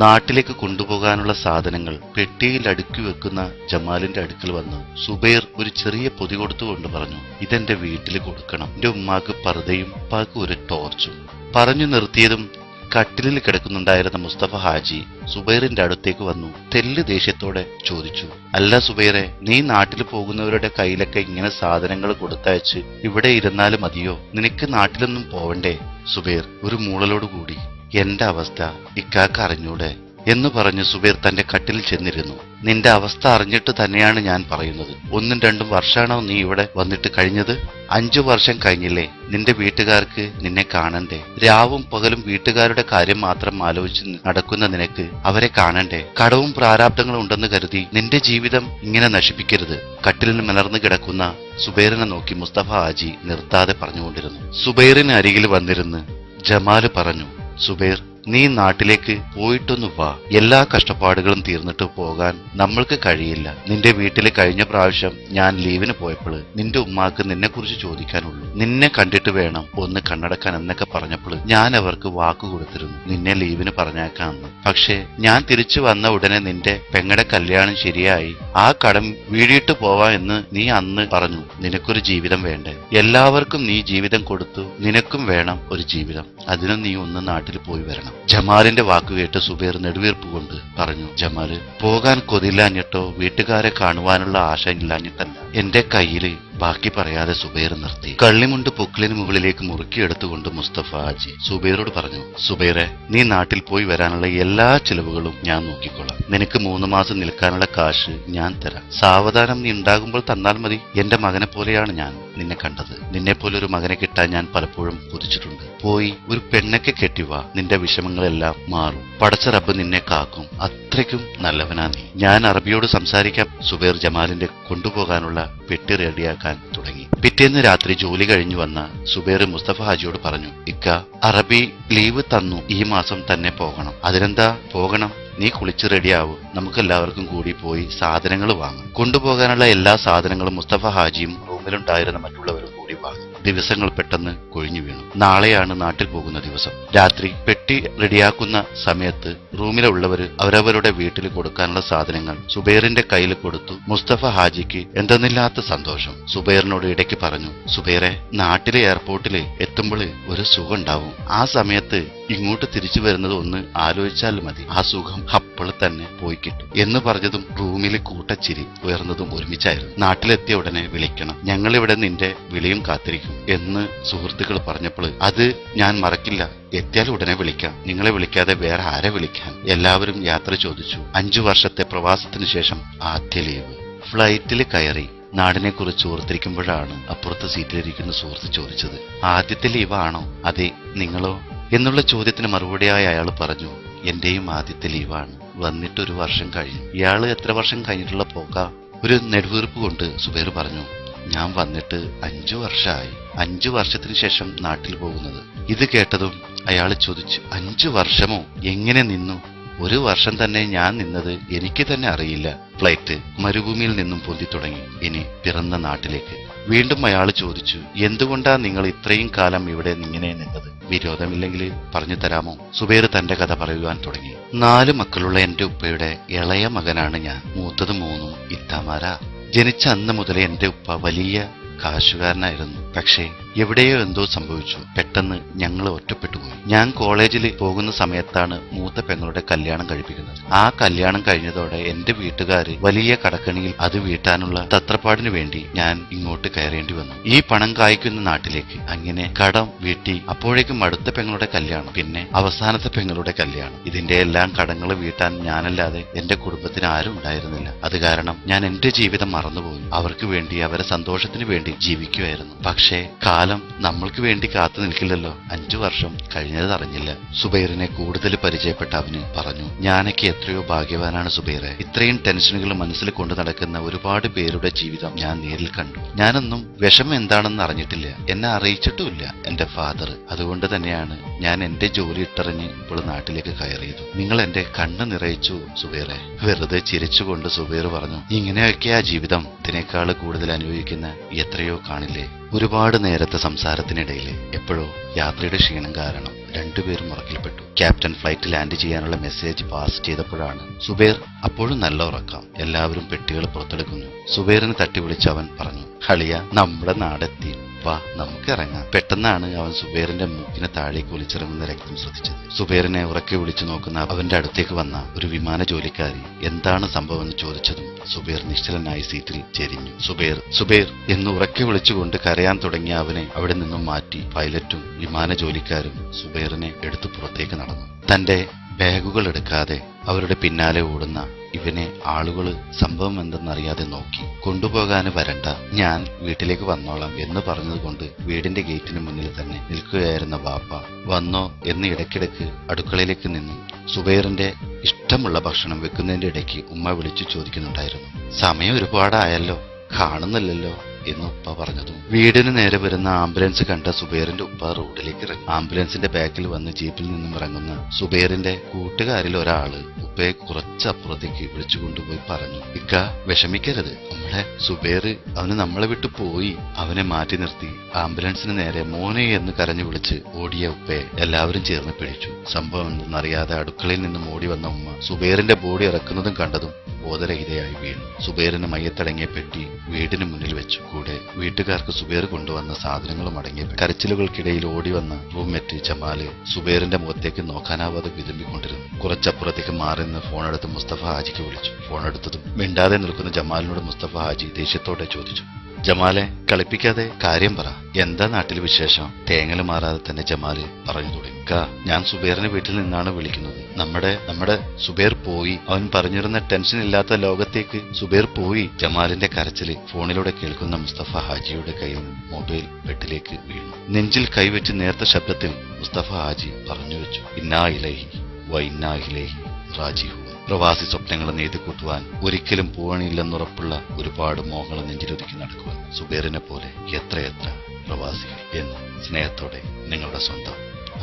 നാട്ടിലേക്ക് കൊണ്ടുപോകാനുള്ള സാധനങ്ങൾ പെട്ടിയിൽ അടുക്കി വെക്കുന്ന ജമാലിന്റെ അടുക്കൽ വന്നു സുബൈർ ഒരു ചെറിയ പൊതി കൊടുത്തുകൊണ്ട് പറഞ്ഞു, ഇതെന്റെ വീട്ടിൽ കൊടുക്കണം. എന്റെ ഉമ്മാക്ക് പർദ്ദയും ഉപ്പാക്ക് ഒരു ടോർച്ചും. പറഞ്ഞു നിർത്തിയതും കട്ടിലിൽ കിടക്കുന്നുണ്ടായിരുന്ന മുസ്തഫ ഹാജി സുബൈറിന്റെ അടുത്തേക്ക് വന്നു തെല്ല് ദേഷ്യത്തോടെ ചോദിച്ചു, അല്ല സുബൈറെ, നീ നാട്ടിൽ പോകുന്നവരുടെ കയ്യിലൊക്കെ ഇങ്ങനെ സാധനങ്ങൾ കൊടുത്തയച്ച് ഇവിടെ ഇരുന്നാലും മതിയോ? നിനക്ക് നാട്ടിലൊന്നും പോവണ്ടേ? സുബൈർ ഒരു മൂളലോടുകൂടി, എന്റെ അവസ്ഥ ഇക്കാക്ക് അറിഞ്ഞൂടെ എന്ന് പറഞ്ഞ് സുബൈർ തന്റെ കട്ടിൽ ചെന്നിരുന്നു. നിന്റെ അവസ്ഥ അറിഞ്ഞിട്ട് തന്നെയാണ് ഞാൻ പറയുന്നത്. 1-2 വർഷമാണോ നീ ഇവിടെ വന്നിട്ട് കഴിഞ്ഞത്? 5 വർഷം കഴിഞ്ഞില്ലേ? നിന്റെ വീട്ടുകാർക്ക് നിന്നെ കാണണ്ടേ? രാവും പകലും വീട്ടുകാരുടെ കാര്യം മാത്രം ആലോചിച്ച് നടക്കുന്ന നിനക്ക് അവരെ കാണണ്ടേ? കടവും പ്രാരാബ്ദങ്ങളും ഉണ്ടെന്ന് കരുതി നിന്റെ ജീവിതം ഇങ്ങനെ നശിപ്പിക്കരുത്. കട്ടിലിൽ മലർന്നു കിടക്കുന്ന സുബൈറിനെ നോക്കി മുസ്തഫ ഹാജി നിർത്താതെ പറഞ്ഞുകൊണ്ടിരുന്നു. സുബൈറിന് അരികിൽ വന്നിരുന്ന് ജമാല് പറഞ്ഞു, സുബൈർ, നീ നാട്ടിലേക്ക് പോയിട്ടൊന്നു വാ. എല്ലാ കഷ്ടപ്പാടുകളും തീർന്നിട്ട് പോകാൻ നമ്മൾക്ക് കഴിയില്ല. നിന്റെ വീട്ടിൽ കഴിഞ്ഞ പ്രാവശ്യം ഞാൻ ലീവിന് പോയപ്പോൾ നിന്റെ ഉമ്മാക്ക് നിന്നെ കുറിച്ച് ചോദിക്കാനുള്ളൂ. നിന്നെ കണ്ടിട്ട് വേണം ഒന്ന് കണ്ണടക്കാൻ എന്നൊക്കെ പറഞ്ഞപ്പോൾ ഞാൻ അവർക്ക് വാക്കു കൊടുത്തിരുന്നു നിന്നെ ലീവിന് പറഞ്ഞേക്കാമെന്ന്. പക്ഷേ ഞാൻ തിരിച്ചു വന്ന ഉടനെ നിന്റെ പെങ്ങടെ കല്യാണം ശരിയായി ആ കടം വീടിയിട്ട് പോവാ എന്ന് നീ അന്ന് പറഞ്ഞു. നിനക്കൊരു ജീവിതം വേണ്ടേ? എല്ലാവർക്കും നീ ജീവിതം കൊടുത്തു, നിനക്കും വേണം ഒരു ജീവിതം. അതിനും നീ ഒന്ന് നാട്ടിൽ പോയി വരണം. ജമാലിന്റെ വാക്കുകേട്ട് സുബൈർ നെടുവീർപ്പ് കൊണ്ട് പറഞ്ഞു, ജമാല്, പോകാൻ കൊതിയില്ലാഞ്ഞിട്ടോ വീട്ടുകാരെ കാണുവാനുള്ള ആശ ഇല്ലാഞ്ഞിട്ടല്ല. എന്റെ കയ്യില് ബാക്കി പറയാതെ സുബൈർ നിർത്തി. കള്ളിമുണ്ട് പൊക്കിളിന് മുകളിലേക്ക് മുറുക്കിയെടുത്തുകൊണ്ട് മുസ്തഫ ഹാജി സുബൈറോട് പറഞ്ഞു, സുബൈറെ, നീ നാട്ടിൽ പോയി വരാനുള്ള എല്ലാ ചിലവുകളും ഞാൻ നോക്കിക്കൊള്ളാം. നിനക്ക് 3 മാസം നിൽക്കാനുള്ള കാശ് ഞാൻ തരാം. സാവധാനം നീ ഉണ്ടാകുമ്പോൾ തന്നാൽ മതി. എന്റെ മകനെ പോലെയാണ് ഞാൻ നിന്നെ കണ്ടത്. നിന്നെ പോലെ ഒരു മകനെ കിട്ടാൻ ഞാൻ പലപ്പോഴും കൊതിച്ചിട്ടുണ്ട്. പോയി ഒരു പെണ്ണൊക്കെ കെട്ടിവാ, നിന്റെ വിഷമങ്ങളെല്ലാം മാറും. പടച്ച റബ്ബ് നിന്നെ കാക്കും. അത്രയ്ക്കും നല്ലവനാ നീ. ഞാൻ അറബിയോട് സംസാരിക്കാം. സുബൈർ ജമാലിന്റെ കൊണ്ടുപോകാനുള്ള പെട്ടി റെഡിയാക്കാൻ തുടങ്ങി. പിറ്റേന്ന് രാത്രി ജോലി കഴിഞ്ഞു വന്ന സുബൈർ മുസ്തഫ ഹാജിയോട് പറഞ്ഞു, ഇക്ക, അറബി ലീവ് തന്നു, ഈ മാസം തന്നെ പോകണം. അതിനെന്താ, പോകണം. നീ കുളിച്ച് റെഡിയാവും. നമുക്കെല്ലാവർക്കും കൂടി പോയി സാധനങ്ങൾ വാങ്ങും. കൊണ്ടുപോകാനുള്ള എല്ലാ സാധനങ്ങളും മുസ്തഫ ഹാജിയും റൂമിലുണ്ടായിരുന്ന മറ്റുള്ളവരും കൂടി വാങ്ങും. ദിവസങ്ങൾ പെട്ടെന്ന് കൊഴിഞ്ഞു വീണു. നാളെയാണ് നാട്ടിൽ പോകുന്ന ദിവസം. രാത്രി പെട്ടി റെഡിയാക്കുന്ന സമയത്ത് റൂമിലുള്ളവർ അവരവരുടെ വീട്ടിൽ കൊടുക്കാനുള്ള സാധനങ്ങൾ സുബൈറിന്റെ കയ്യിൽ കൊടുത്തു. മുസ്തഫ ഹാജിക്ക് എന്തെന്നില്ലാത്ത സന്തോഷം. സുബൈറിനോട് ഇടയ്ക്ക് പറഞ്ഞു, സുബൈറെ, നാട്ടിലെ എയർപോർട്ടിൽ എത്തുമ്പോൾ ഒരു സുഖം ഉണ്ടാവും. ആ സമയത്ത് ഇങ്ങോട്ട് തിരിച്ചു വരുന്നത് ഒന്ന് ആലോചിച്ചാൽ മതി. ആ സുഖം അപ്പോൾ തന്നെ പോയി കിട്ടും എന്ന് പറഞ്ഞതും റൂമിൽ കൂട്ടച്ചിരി ഉയർന്നതും ഒരുമിച്ചായിരുന്നു. നാട്ടിലെത്തിയ ഉടനെ വിളിക്കണം, ഞങ്ങളിവിടെ നിന്റെ വിളിയും കാത്തിരിക്കും എന്ന് സുഹൃത്തുക്കൾ പറഞ്ഞപ്പോൾ അത് ഞാൻ മറക്കില്ല. എത്തിയാൽ ഉടനെ വിളിക്കാം. നിങ്ങളെ വിളിക്കാതെ വേറെ ആരെ വിളിക്കാൻ? എല്ലാവരും യാത്ര ചോദിച്ചു. 5 വർഷത്തെ പ്രവാസത്തിന് ശേഷം ആദ്യ ലീവ്. ഫ്ലൈറ്റിൽ കയറി നാടിനെ കുറിച്ച് ഓർത്തിരിക്കുമ്പോഴാണ് അപ്പുറത്തെ സീറ്റിലിരിക്കുന്ന സുഹൃത്ത് ചോദിച്ചത്, ആദ്യത്തെ ലീവാണോ? അതെ, നിങ്ങളോ എന്നുള്ള ചോദ്യത്തിന് മറുപടിയായി അയാൾ പറഞ്ഞു, എന്റെയും ആദ്യത്തെ ലീവാണ്. വന്നിട്ട് 1 വർഷം കഴിഞ്ഞു. ഇയാള് എത്ര വർഷം കഴിഞ്ഞിട്ടുള്ള പോക്കാ? ഒരു നെടുവീർപ്പ് കൊണ്ട് സുബൈർ പറഞ്ഞു, ഞാൻ വന്നിട്ട് 5 വർഷമായി. 5 വർഷത്തിന് ശേഷം നാട്ടിൽ പോകുന്നത്. ഇത് കേട്ടതും അയാൾ ചോദിച്ചു, 5 വർഷമോ? എങ്ങനെ നിന്നു? 1 വർഷം തന്നെ ഞാൻ നിന്നത് എനിക്ക് തന്നെ അറിയില്ല. ഫ്ലൈറ്റ് മരുഭൂമിയിൽ നിന്നും പൊന്തി തുടങ്ങി. ഇനി പിറന്ന നാട്ടിലേക്ക്. വീണ്ടും അയാൾ ചോദിച്ചു, എന്തുകൊണ്ടാ നിങ്ങൾ ഇത്രയും കാലം ഇവിടെ ഇങ്ങനെ നിന്നത്? വിരോധമില്ലെങ്കിൽ പറഞ്ഞു തരാമോ? സുബൈർ തന്റെ കഥ പറയുവാൻ തുടങ്ങി. 4 മക്കളുള്ള എന്റെ ഉപ്പയുടെ ഇളയ മകനാണ് ഞാൻ. മൂത്തത് 3 ഇത്താമാരാ. ജനിച്ച അന്ന് മുതലേ എന്റെ ഉപ്പ വലിയ കാശുകാരനായിരുന്നു. പക്ഷേ എവിടെയോ എന്തോ സംഭവിച്ചു. പെട്ടെന്ന് ഞങ്ങൾ ഒറ്റപ്പെട്ടുപോയി. ഞാൻ കോളേജിൽ പോകുന്ന സമയത്താണ് മൂത്ത പെങ്ങളുടെ കല്യാണം കഴിപ്പിക്കുന്നത്. ആ കല്യാണം കഴിഞ്ഞതോടെ എന്റെ വീട്ടുകാര് വലിയ കടക്കണിയിൽ അത് വീട്ടാനുള്ള തത്രപ്പാടിനു വേണ്ടി ഞാൻ ഇങ്ങോട്ട് കയറേണ്ടി വന്നു. ഈ പണം കായ്ക്കുന്ന നാട്ടിലേക്ക്. അങ്ങനെ കടം വീട്ടി. അപ്പോഴേക്കും അടുത്ത പെങ്ങളുടെ കല്യാണം, പിന്നെ അവസാനത്തെ പെങ്ങളുടെ കല്യാണം. ഇതിന്റെ എല്ലാം കടങ്ങൾ വീട്ടാൻ ഞാനല്ലാതെ എന്റെ കുടുംബത്തിന് ആരും ഉണ്ടായിരുന്നില്ല. അത് കാരണം ഞാൻ എന്റെ ജീവിതം മറന്നുപോയി. അവർക്ക് വേണ്ടി, അവരെ സന്തോഷത്തിന് വേണ്ടി ജീവിക്കുമായിരുന്നു. പക്ഷേ കാലം നമ്മൾക്ക് വേണ്ടി കാത്തു നിൽക്കില്ലല്ലോ. 5 വർഷം കഴിഞ്ഞത് അറിഞ്ഞില്ല. സുബൈറിനെ കൂടുതൽ പരിചയപ്പെട്ട അവന് പറഞ്ഞു, ഞാനൊക്കെ എത്രയോ ഭാഗ്യവാനാണ് സുബൈറെ. ഇത്രയും ടെൻഷനുകൾ മനസ്സിൽ കൊണ്ടു നടക്കുന്ന ഒരുപാട് പേരുടെ ജീവിതം ഞാൻ നേരിൽ കണ്ടു. ഞാനൊന്നും വിഷമം എന്താണെന്ന് അറിഞ്ഞിട്ടില്ല. എന്നെ അറിയിച്ചിട്ടുമില്ല എന്റെ ഫാദർ. അതുകൊണ്ട് തന്നെയാണ് ഞാൻ എന്റെ ജോലി ഇട്ടറിഞ്ഞ് ഇപ്പോൾ നാട്ടിലേക്ക് കയറിയത്. നിങ്ങൾ എന്റെ കണ്ണ് നിറയിച്ചു സുബൈറെ. വെറുതെ ചിരിച്ചുകൊണ്ട് സുബൈർ പറഞ്ഞു, ഇങ്ങനെയൊക്കെയാ ജീവിതം. ഇതിനേക്കാൾ കൂടുതൽ അനുഭവിക്കുന്ന എത്രയോ കാണില്ലേ. ഒരുപാട് നേരത്തെ സംസാരത്തിനിടയിൽ എപ്പോഴോ യാത്രയുടെ ക്ഷീണം കാരണം രണ്ടുപേരും ഉറക്കിൽപ്പെട്ടു. ക്യാപ്റ്റൻ ഫ്ലൈറ്റ് ലാൻഡ് ചെയ്യാനുള്ള മെസ്സേജ് പാസ് ചെയ്തപ്പോഴാണ് സുബൈർ അപ്പോഴും നല്ല ഉറക്കം. എല്ലാവരും പെട്ടികൾ പുറത്തെടുക്കുന്നു. സുബൈറിനെ തട്ടി വിളിച്ച് അവൻ പറഞ്ഞു, ഹളിയ, നമ്മുടെ നാടെത്തി, വാ നമുക്ക് ഇറങ്ങാം. പെട്ടെന്നാണ് അവൻ സുബൈറിന്റെ മൂക്കിനെ താഴേക്ക് ഒലിച്ചിറങ്ങുന്ന രക്തം ശ്രദ്ധിച്ചത്. സുബൈറിനെ ഉറക്കെ വിളിച്ചു നോക്കുന്ന അവന്റെ അടുത്തേക്ക് വന്ന ഒരു വിമാന ജോലിക്കാരി എന്താണ് സംഭവമെന്ന് ചോദിച്ചതും സുബൈർ നിശ്ചലനായി സീറ്റിൽ ചെരിഞ്ഞു. സുബൈർ സുബൈർ എന്ന് ഉറക്കെ വിളിച്ചുകൊണ്ട് കരയാൻ തുടങ്ങിയ അവനെ അവിടെ നിന്നും മാറ്റി പൈലറ്റും വിമാന ജോലിക്കാരും സുബൈറിനെ എടുത്തു പുറത്തേക്ക് നടന്നു. തന്റെ ബാഗുകൾ എടുക്കാതെ അവരുടെ പിന്നാലെ ഓടുന്ന ഇവനെ ആളുകൾ സംഭവം എന്തെന്നറിയാതെ നോക്കി. കൊണ്ടുപോകാന് വരണ്ട, ഞാൻ വീട്ടിലേക്ക് വന്നോളാം എന്ന് പറഞ്ഞതുകൊണ്ട് വീടിന്റെ ഗേറ്റിന് മുന്നിൽ തന്നെ നിൽക്കുകയായിരുന്ന വാപ്പ വന്നോ എന്ന് ഇടയ്ക്കിടയ്ക്ക് അടുക്കളയിലേക്ക് നിന്നു. സുബൈറിന്റെ ഇഷ്ടമുള്ള ഭക്ഷണം വെക്കുന്നതിന്റെ ഇടയ്ക്ക് ഉമ്മ വിളിച്ചു ചോദിക്കുന്നുണ്ടായിരുന്നു, സമയം ഒരുപാടായല്ലോ, കാണുന്നില്ലല്ലോ എന്ന് ഉപ്പ പറഞ്ഞതും വീടിന് നേരെ വരുന്ന ആംബുലൻസ് കണ്ട സുബൈറിന്റെ ഉപ്പ റോഡിലേക്ക് ഇറങ്ങി. ആംബുലൻസിന്റെ ബാക്കിൽ വന്ന് ജീപ്പിൽ നിന്നും ഇറങ്ങുന്ന സുബൈറിന്റെ കൂട്ടുകാരിൽ ഒരാള് ഉപ്പയെ കുറച്ചപ്പുറത്തേക്ക് വിളിച്ചു കൊണ്ടുപോയി പറഞ്ഞു, ഇക്ക വിഷമിക്കരുത്, നമ്മളെ സുബൈർ അവന് നമ്മളെ വിട്ടു പോയി. അവനെ മാറ്റി നിർത്തി ആംബുലൻസിന് നേരെ മോനെ എന്ന് കരഞ്ഞു വിളിച്ച് ഓടിയ ഉപ്പയെ എല്ലാവരും ചേർന്ന് പിടിച്ചു. സംഭവം എന്തെന്നറിയാതെ അടുക്കളയിൽ നിന്നും ഓടി വന്ന ഉമ്മ സുബൈറിന്റെ ബോഡി ഇറക്കുന്നതും കണ്ടതും ബോധരഹിതയായി വീണു. സുബൈറിന് മയ്യത്തടങ്ങിയ പെട്ടി വീടിന് മുന്നിൽ വെച്ചു. കൂടെ വീട്ടുകാർക്ക് സുബൈർ കൊണ്ടുവന്ന സാധനങ്ങളും അടങ്ങിയ കരച്ചിലുകൾക്കിടയിൽ ഓടി വന്ന റൂംമേറ്റ് ജമാല് സുബൈറിന്റെ മുഖത്തേക്ക് നോക്കാനാവാതെ വിതുമ്പിക്കൊണ്ടിരുന്നു. കുറച്ചപ്പുറത്തേക്ക് മാറിന്ന് ഫോണെടുത്ത് മുസ്തഫ ഹാജിക്ക് വിളിച്ചു. ഫോണെടുത്തതും മിണ്ടാതെ നിൽക്കുന്ന ജമാലിനോട് മുസ്തഫ ഹാജി ദേഷ്യത്തോടെ ചോദിച്ചു, ജമാലെ, കളിപ്പിക്കാതെ കാര്യം പറ, എന്താ നാട്ടിൽ വിശേഷം? തേങ്ങല് മാറാതെ തന്നെ ജമാല് പറഞ്ഞു തുടങ്ങി. ഞാൻ സുബൈറിന്റെ വീട്ടിൽ നിന്നാണ് വിളിക്കുന്നത്. നമ്മുടെ സുബൈർ പോയി. അവൻ പറഞ്ഞിരുന്ന ടെൻഷൻ ഇല്ലാത്ത ലോകത്തേക്ക് സുബൈർ പോയി. ജമാലിന്റെ കരച്ചില് ഫോണിലൂടെ കേൾക്കുന്ന മുസ്തഫ ഹാജിയുടെ കയ്യിൽ മൊബൈൽ ബെഡിലേക്ക് വീണു. നെഞ്ചിൽ കൈവച്ച് നേർത്ത ശബ്ദത്തിൽ മുസ്തഫ ഹാജി പറഞ്ഞു വെച്ചു, ഇന്നാ ഇലൈഹി വ ഇന്നാ ഇലൈഹി റാജിഊൻ. പ്രവാസി സ്വപ്നങ്ങൾ നെയ്തുകൂട്ടുവാൻ ഒരിക്കലും പോവണില്ലെന്നുറപ്പുള്ള ഒരുപാട് മോഹങ്ങൾ നെഞ്ചിലൊതുക്കി നടക്കുവാൻ സുബൈറിനെ പോലെ എത്രയെത്ര പ്രവാസികൾ എന്ന് സ്നേഹത്തോടെ നിങ്ങളുടെ സ്വന്തം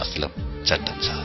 അസ്ലം ചട്ടൻ സാർ.